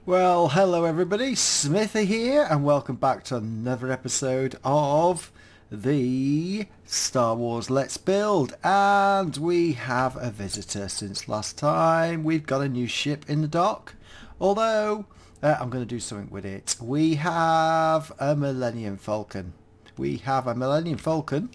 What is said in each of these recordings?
Well, hello everybody, Smithy here, and welcome back to another episode of the Star Wars Let's Build. And we have a visitor since last time. We've got a new ship in the dock, although I'm going to do something with it. We have a Millennium Falcon. We have a Millennium Falcon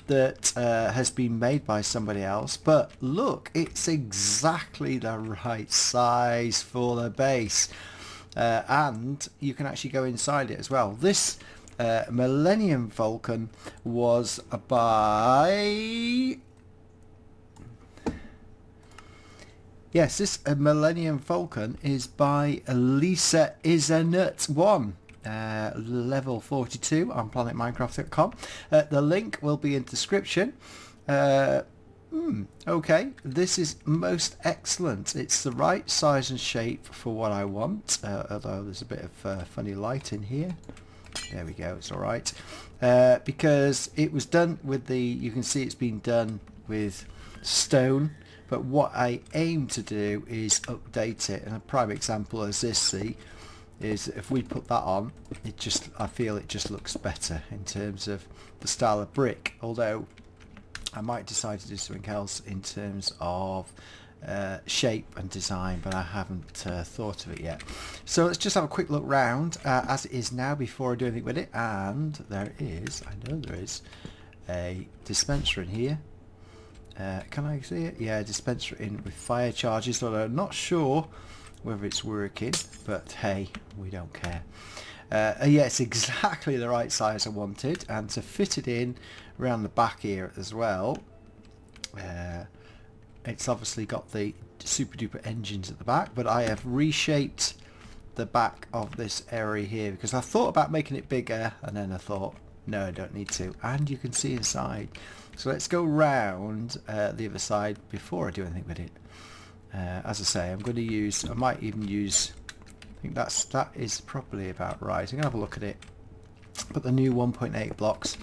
that has been made by somebody else, but look, it's exactly the right size for the base. And you can actually go inside it as well. This Millennium Falcon was by... Yes, this Millennium Falcon is by Lisa Isenut 1. Level 42 on planetminecraft.com. The link will be in the description. Okay, this is most excellent. It's the right size and shape for what I want, although there's a bit of funny light in here. There we go, it's alright. Because it was done with the, you can see it's been done with stone, but what I aim to do is update it. And a prime example as this, see, is if we put that on, it just, I feel it just looks better in terms of the style of brick, although I might decide to do something else in terms of shape and design, but I haven't thought of it yet. So let's just have a quick look round as it is now before I do anything with it. And there is, I know there is, a dispenser in here. Can I see it? Yeah, a dispenser in with fire charges, although I'm not sure whether it's working, but hey, we don't care. Yeah, it's exactly the right size I wanted, and to fit it in around the back here as well, it's obviously got the super duper engines at the back, but I have reshaped the back of this area here because I thought about making it bigger, and then I thought no, I don't need to. And you can see inside, so let's go round the other side before I do anything with it. As I say, I'm going to use, I might even use, I think that is probably about right. I'm going to have a look at it. But the new 1.8 blocks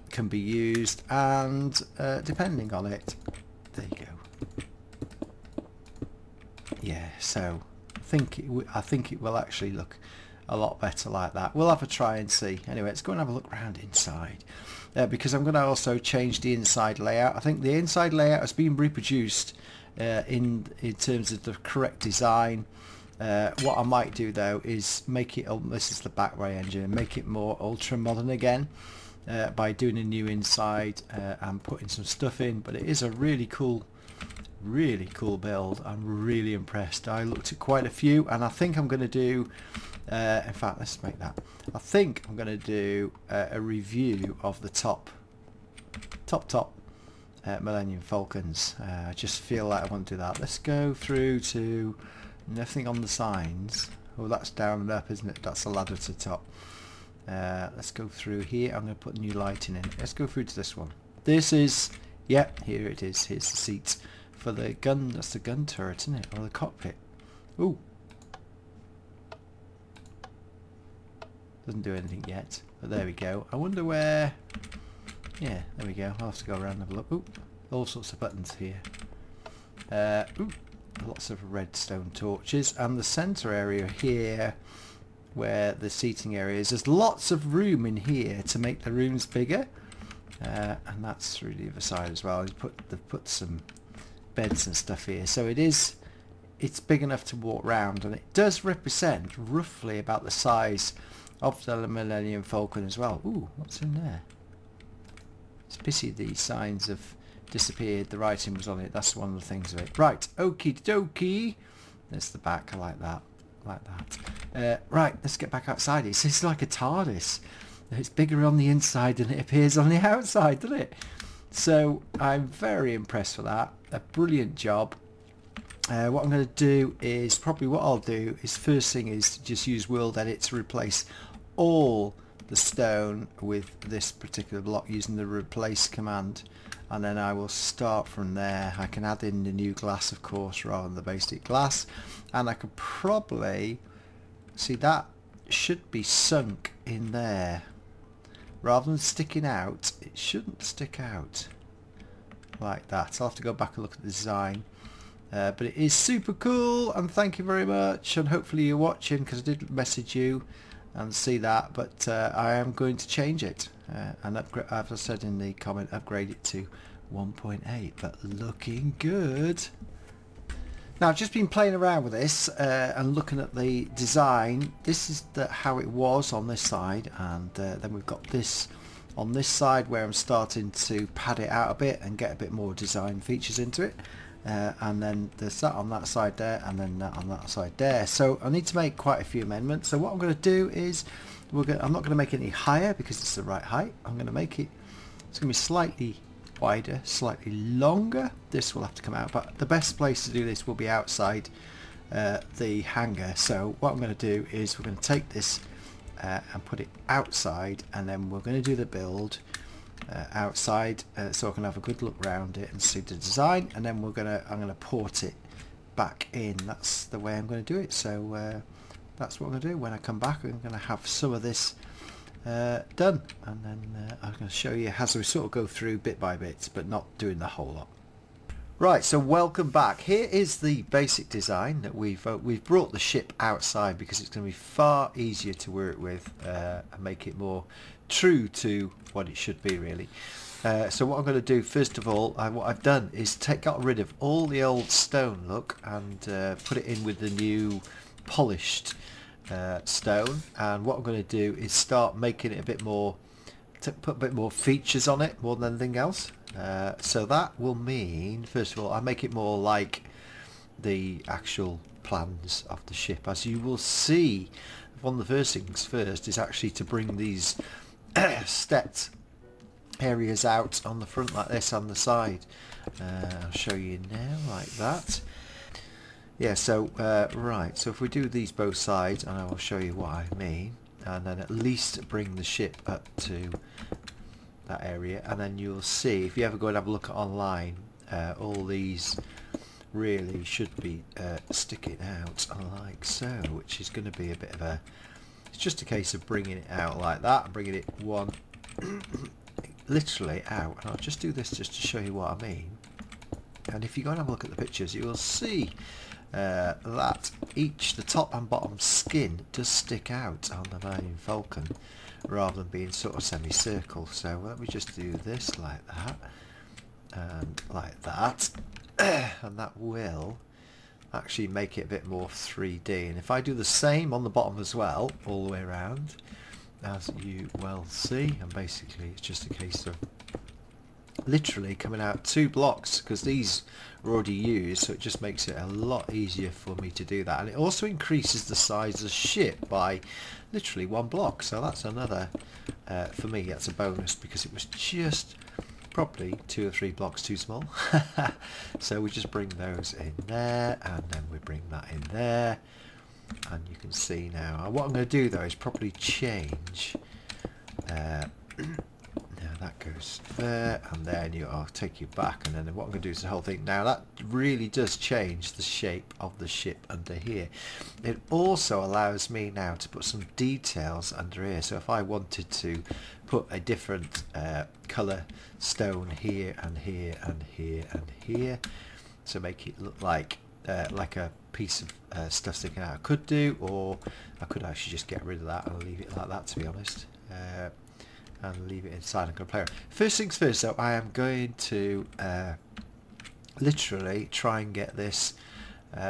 can be used, and depending on it, there you go. Yeah, so I think it will actually look a lot better like that. We'll have a try and see. Anyway, let's go and have a look around inside, because I'm going to also change the inside layout. I think the inside layout has been reproduced in terms of the correct design. What I might do though is make it, this is the Backway engine, make it more ultra modern again by doing a new inside and putting some stuff in. But it is a really cool build. I'm really impressed. I looked at quite a few, and I think I'm going to do in fact, let's make that, I think I'm going to do a review of the top Millennium Falcons. I just feel like I want to do that. Let's go through to nothing on the signs. Oh, that's down and up, isn't it? That's a ladder to the top. Let's go through here. I'm going to put new lighting in. Let's go through to this one. This is, yep, here it is. Here's the seats for the gun. That's the gun turret, isn't it? Or the cockpit. Ooh. Doesn't do anything yet. But there we go. I wonder where... Yeah, there we go. I'll have to go around and have a look. Ooh, all sorts of buttons here. Ooh, lots of redstone torches. And the centre area here, where the seating area is, there's lots of room in here to make the rooms bigger. And that's through the other side as well. They've put some beds and stuff here. So it's big enough to walk around, and it does represent roughly about the size of the Millennium Falcon as well. Ooh, what's in there? It's pity the signs have disappeared. The writing was on it. That's one of the things of it. Right, okie dokie. There's the back. I like that. Like that. Right, let's get back outside. It's like a TARDIS. It's bigger on the inside than it appears on the outside, doesn't it? So I'm very impressed with that. A brilliant job. What I'm going to do is, probably what I'll do is, first thing is to just use World Edit to replace all the stone with this particular block using the replace command, and then I will start from there. I can add in the new glass, of course, rather than the basic glass, and I could probably see that should be sunk in there rather than sticking out. It shouldn't stick out like that. I'll have to go back and look at the design. But it is super cool, and thank you very much, and hopefully you're watching, because I did message you and see that, but I am going to change it and upgrade, as I said in the comment, upgrade it to 1.8, but looking good. Now I've just been playing around with this and looking at the design. This is how it was on this side, and then we've got this on this side where I'm starting to pad it out a bit and get a bit more design features into it. And then there's that on that side there, and then that on that side there. So I need to make quite a few amendments. So what I'm going to do is I'm not going to make it any higher because it's the right height. I'm going to make it, it's going to be slightly wider, slightly longer. This will have to come out, but the best place to do this will be outside the hangar. So what I'm going to do is we're going to take this and put it outside, and then we're going to do the build outside, so I can have a good look around it and see the design, and then I'm gonna port it back in. That's the way I'm going to do it. So that's what I'm going to do. When I come back, I'm going to have some of this done, and then I'm going to show you as we sort of go through bit by bit, but not doing the whole lot. Right, so welcome back. Here is the basic design that we've brought the ship outside because it's going to be far easier to work with and make it more true to what it should be, really. So what I'm going to do first of all, what I've done is got rid of all the old stone look and put it in with the new polished stone, and what I'm going to do is start making it a bit more, put a bit more features on it more than anything else. So that will mean, first of all, I make it more like the actual plans of the ship. As you will see, one of the first things first is actually to bring these stepped areas out on the front like this, on the side. I'll show you now, like that. Yeah, so right, so if we do these both sides, and I will show you what I mean, and then at least bring the ship up to that area, and then you'll see, if you ever go and have a look at online, all these really should be sticking out like so, which is going to be a bit of a, it's just a case of bringing it out like that and bringing it one literally out, and I'll just do this just to show you what I mean. And if you go and have a look at the pictures, you will see that the top and bottom skin does stick out on the Millennium Falcon rather than being sort of semicircle. So let me just do this like that and like that, and that will actually make it a bit more 3D. And if I do the same on the bottom as well, all the way around, as you well see, and basically it's just a case of literally coming out 2 blocks, because these are already used, so it just makes it a lot easier for me to do that. And it also increases the size of the ship by literally 1 block, so that's another, for me that's a bonus, because it was just probably 2 or 3 blocks too small. So we just bring those in there, and then we bring that in there, and you can see now. What I'm going to do though is probably change now that goes there, and then I'll take you back, and then what I'm going to do is the whole thing. Now that really does change the shape of the ship under here. It also allows me now to put some details under here, so if I wanted to put a different colour stone here and here and here and here to make it look like a piece of stuff sticking out, I could do, or I could actually just get rid of that and leave it like that, to be honest. And leave it inside. I'm going to play around. First things first though, I am going to literally try and get this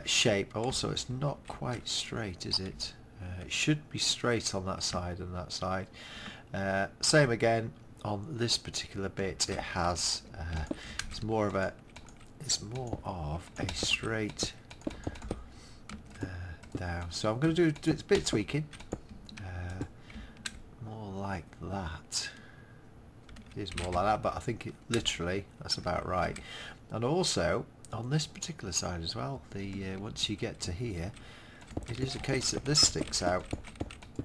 shape. Also, it's not quite straight, is it? It should be straight on that side and that side. Same again on this particular bit. It has it's more of a straight down. So I'm going to do a bit of tweaking. Like that. It is more like that, but I think it literally, that's about right. And also on this particular side as well, the once you get to here, it is a case that this sticks out,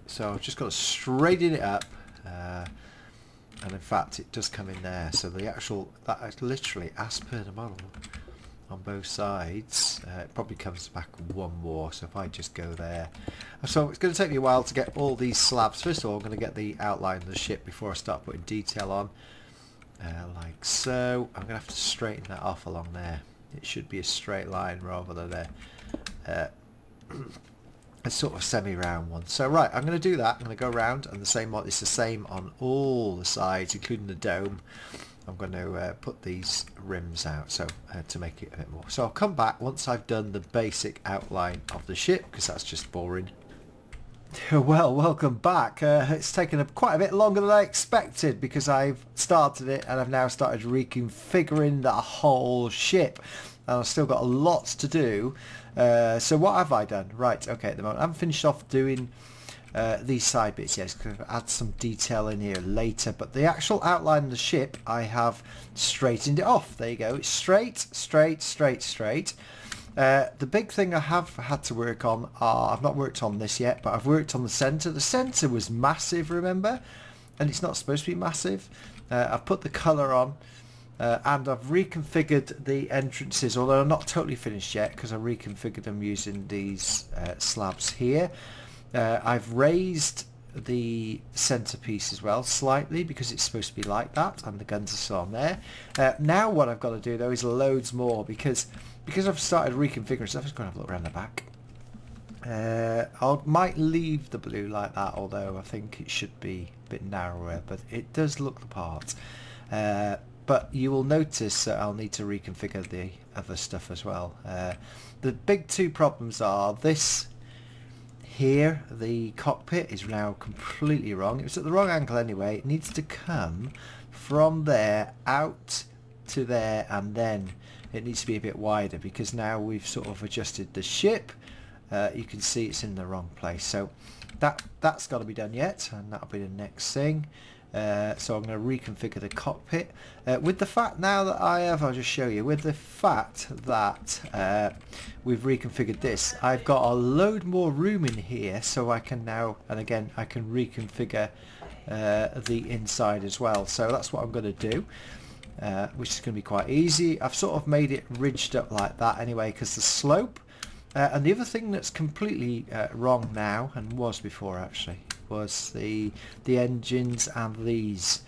so I've just got to straighten it up, and in fact it does come in there, so the actual, that is literally as per the model on both sides. It probably comes back 1 more, so if I just go there, so it's going to take me a while to get all these slabs. First of all, I'm going to get the outline of the ship before I start putting detail on, like so. I'm going to have to straighten that off along there. It should be a straight line rather than a sort of semi-round one. So right, I'm going to do that. I'm going to go around, and it's the same on all the sides, including the dome. I'm going to put these rims out so to make it a bit more. So I'll come back once I've done the basic outline of the ship, because that's just boring. Well, welcome back. It's taken quite a bit longer than I expected, because I've started it and I've now started reconfiguring the whole ship, and I've still got lots to do. So what have I done? Right, okay, at the moment I haven't finished off doing these side bits yet, because I've add some detail in here later, but the actual outline of the ship I have straightened it off. There you go, it's straight, straight, straight, straight. The big thing I have had to work on I've not worked on this yet, but I've worked on the centre. The centre was massive, remember, and it's not supposed to be massive. I've put the colour on, and I've reconfigured the entrances, although I'm not totally finished yet, because I reconfigured them using these slabs here. I've raised the centerpiece as well slightly, because it's supposed to be like that, and the guns are still on there. Now what I've got to do though is loads more, because I've started reconfiguring stuff. I'm just going to have a look around the back. I might leave the blue like that, although I think it should be a bit narrower, but it does look the part. But you will notice that I'll need to reconfigure the other stuff as well. The big two problems are this here, the cockpit is now completely wrong. It was at the wrong angle anyway. It needs to come from there out to there, and then it needs to be a bit wider, because now we've sort of adjusted the ship. You can see it's in the wrong place, so that's got to be done yet, and that'll be the next thing. So I'm going to reconfigure the cockpit with the fact now that I'll just show you, with the fact that we've reconfigured this, I've got a load more room in here, so I can now, and again I can reconfigure the inside as well. So that's what I'm going to do, which is going to be quite easy. I've sort of made it ridged up like that anyway, because the slope, and the other thing that's completely wrong now, and was before actually, was the engines and these.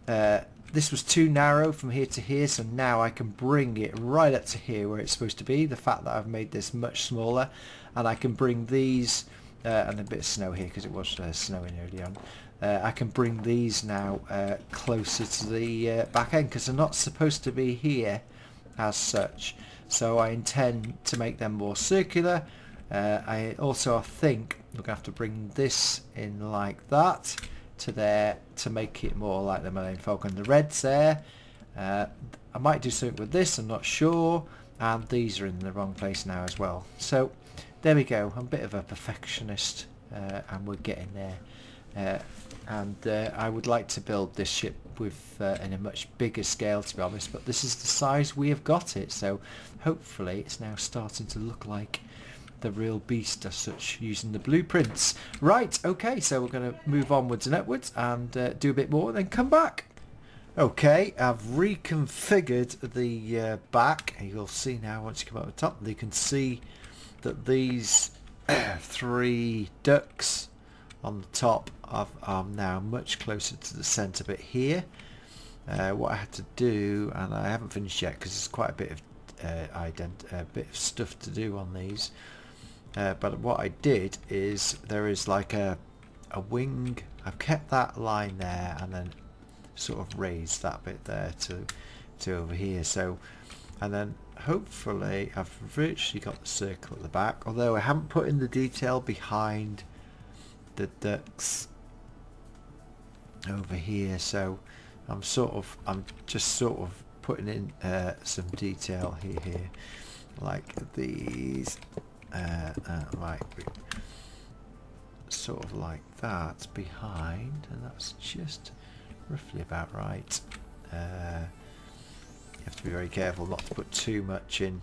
This was too narrow from here to here, so now I can bring it right up to here where it's supposed to be. The fact that I've made this much smaller, and I can bring these, and a bit of snow here because it was snowing early on. I can bring these now closer to the back end, because they're not supposed to be here as such. So I intend to make them more circular. I think we're going to have to bring this in like that to there to make it more like the Millennium Falcon. The red's there. I might do something with this, I'm not sure. And these are in the wrong place now as well. So there we go. I'm a bit of a perfectionist, and we're getting there. I would like to build this ship with in a much bigger scale, to be honest, but this is the size we have got it, so hopefully it's now starting to look like the real beast as such, using the blueprints. Right, okay, so we're going to move onwards and upwards and do a bit more, then come back. Okay, I've reconfigured the back. You'll see now once you come up the top, you can see that these 3 ducts on the top are now much closer to the centre bit here. What I had to do, and I haven't finished yet because there's quite a bit of stuff to do on these, but what I did is there is like a wing. I've kept that line there and then sort of raised that bit there to over here. So, and then hopefully I've virtually got the circle at the back, although I haven't put in the detail behind the ducts over here. So I'm just sort of putting in some detail here, like these, like sort of like that behind, and that's just roughly about right. You have to be very careful not to put too much in,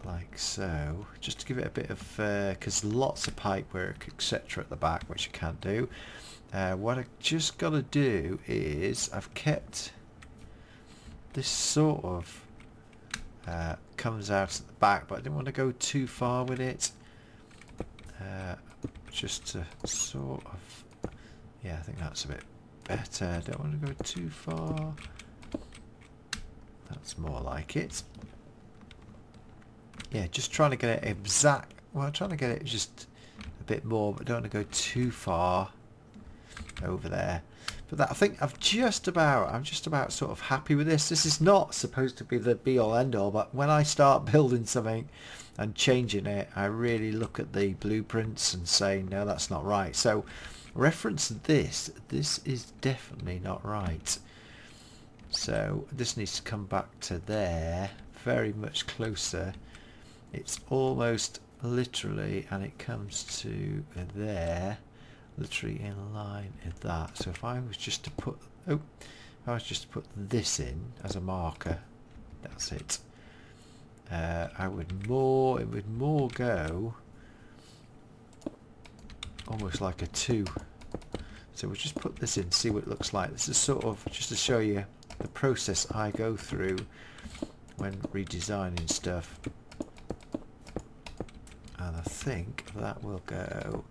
like so, just to give it a bit of, because lots of pipe work etc at the back, which I can't do. What I just got to do is I've kept this sort of comes out at the back, but I didn't want to go too far with it, just to sort of, yeah, I think that's a bit better. I don't want to go too far. That's more like it. Yeah, just trying to get it exact. Well, I'm trying to get it just a bit more, but don't want to go too far over there. But that, I think I'm just about sort of happy with this. This is not supposed to be the be all end all, but when I start building something and changing it, I really look at the blueprints and say, no, that's not right. So reference this. This is definitely not right. So this needs to come back to there, very much closer. It's almost literally, and it comes to there, literally in line with that. So if I was just to put, if I was just to put this in as a marker, that's it. It would more go almost like a 2. So we'll just put this in, see what it looks like. This is sort of just to show you the process I go through when redesigning stuff. And I think that will go.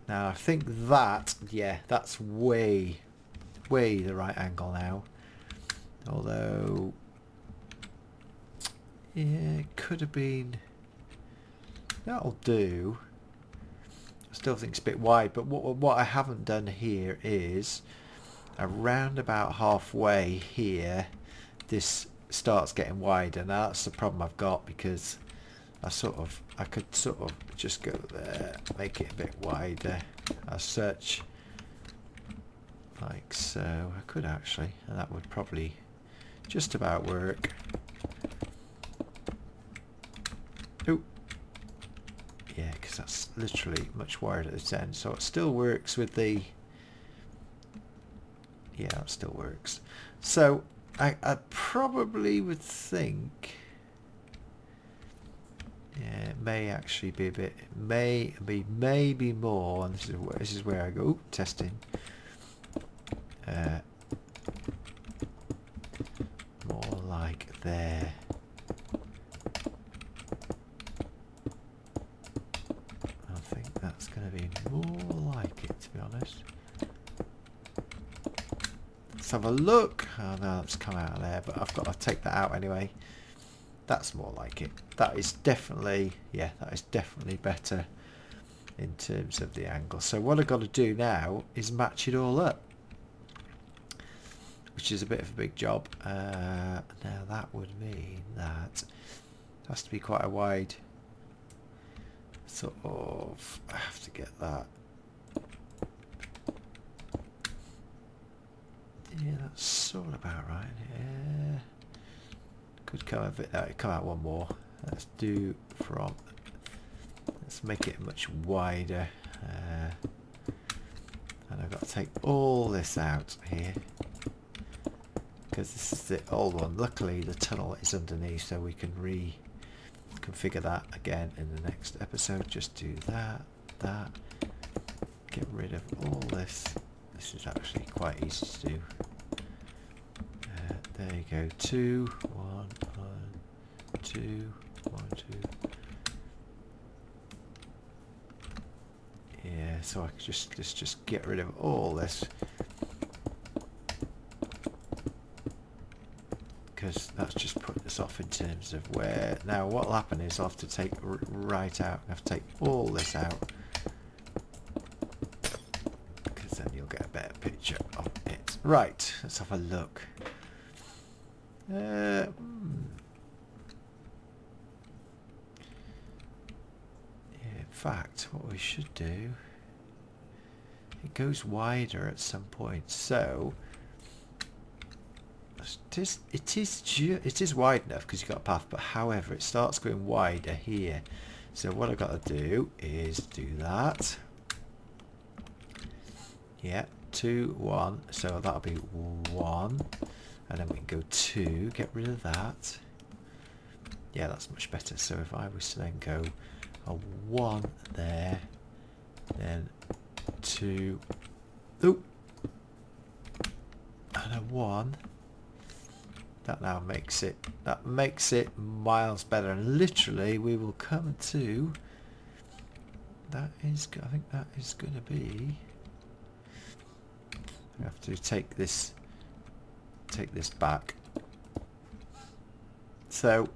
Now I think that, yeah, that's way the right angle now. Although, yeah, it could have been. That'll do. I still think it's a bit wide, but what I haven't done here is around about halfway here, this starts getting wider. Now that's the problem I've got, because I could sort of just go there, make it a bit wider as such, like so. I could actually, and that would probably just about work. Oh, yeah, because that's literally much wider at this end, so it still works with the. Yeah, that still works. So I probably would think. Yeah, it may actually be a bit. It may be maybe more. And this is where I go. Ooh, testing. More like there. I think that's going to be more like it, to be honest. Let's have a look. Oh no, that's come out of there, but I've got to take that out anyway. That's more like it. That is definitely, yeah, that is definitely better in terms of the angle. So what I've got to do now is match it all up, which is a bit of a big job. Now that would mean that it has to be quite a wide sort of. I have to get that. Yeah, that's sort of about right. Yeah. Could come a bit. Come out one more. Let's do from. Let's make it much wider. And I've got to take all this out here, because this is the old one. Luckily, the tunnel is underneath, so we can reconfigure that again in the next episode. Just do that. Get rid of all this. This is actually quite easy to do. There you go. 2, 1, 2, 1, 2. Yeah, so I could just get rid of all this, because that's just put this off in terms of where. Now what will happen is I'll have to take right out. I have to take all this out, because then you'll get a better picture of it. Right, let's have a look. In fact, what we should do, it goes wider at some point, so it is wide enough because you've got a path, but however it starts going wider here. So what I've got to do is do that. Yeah, 2, 1, so that'll be 1. And then we can go 2, get rid of that. Yeah, that's much better. So if I was to then go a 1 there, then 2, oh, and a 1. That now makes it miles better. And literally, we will come to. That is, I think that is going to be. I have to take this back, So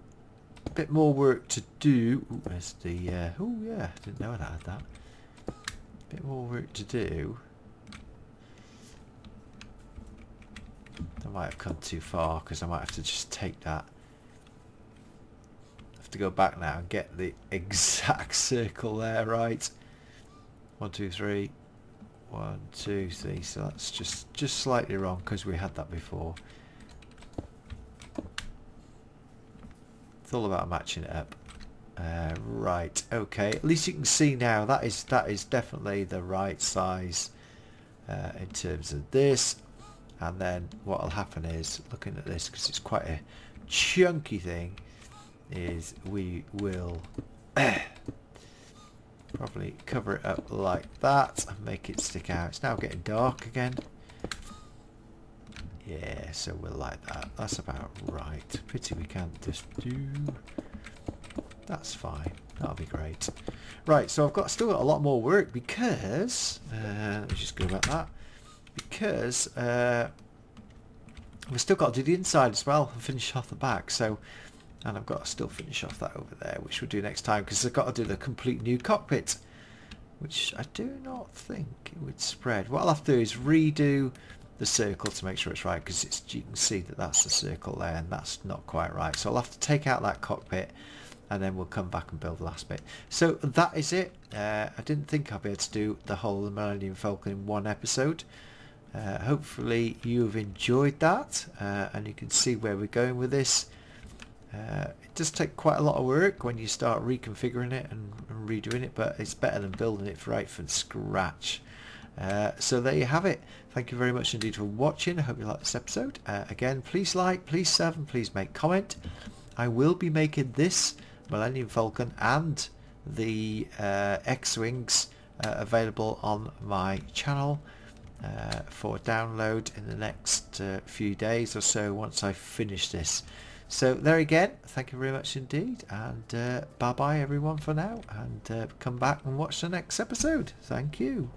a bit more work to do. Ooh, there's the oh yeah, didn't know I had that. A bit more work to do. I might have come too far because I might have to just take that. Have to go back now and get the exact circle there, right? 1 2 3 1 2 3. So that's just slightly wrong because we had that before. It's all about matching it up. Right, okay, at least you can see now that is definitely the right size in terms of this. And then what will happen is, looking at this, because it's quite a chunky thing, is we will probably cover it up like that and make it stick out. It's now getting dark again. Yeah, so we'll like that. That's about right. Pity we can't just do... That's fine. That'll be great. Right, so I've still got a lot more work because... let me just go about that. Because we've still got to do the inside as well and finish off the back. So, and I've got to still finish off that over there, which we'll do next time because I've got to do the complete new cockpit, which I do not think it would spread. What I'll have to do is redo the circle to make sure it's right, because you can see that that's the circle there and that's not quite right. So I'll have to take out that cockpit and then we'll come back and build the last bit. So that is it. I didn't think I'd be able to do the whole of the Millennium Falcon in one episode. Hopefully you've enjoyed that and you can see where we're going with this. It does take quite a lot of work when you start reconfiguring it and redoing it, but it's better than building it right from scratch. So there you have it. Thank you very much indeed for watching. I hope you liked this episode. Again, please like, please sub, and please make comment. I will be making this Millennium Falcon and the X-Wings available on my channel for download in the next few days or so once I finish this. So there again, thank you very much indeed, and bye bye everyone for now, and come back and watch the next episode. Thank you.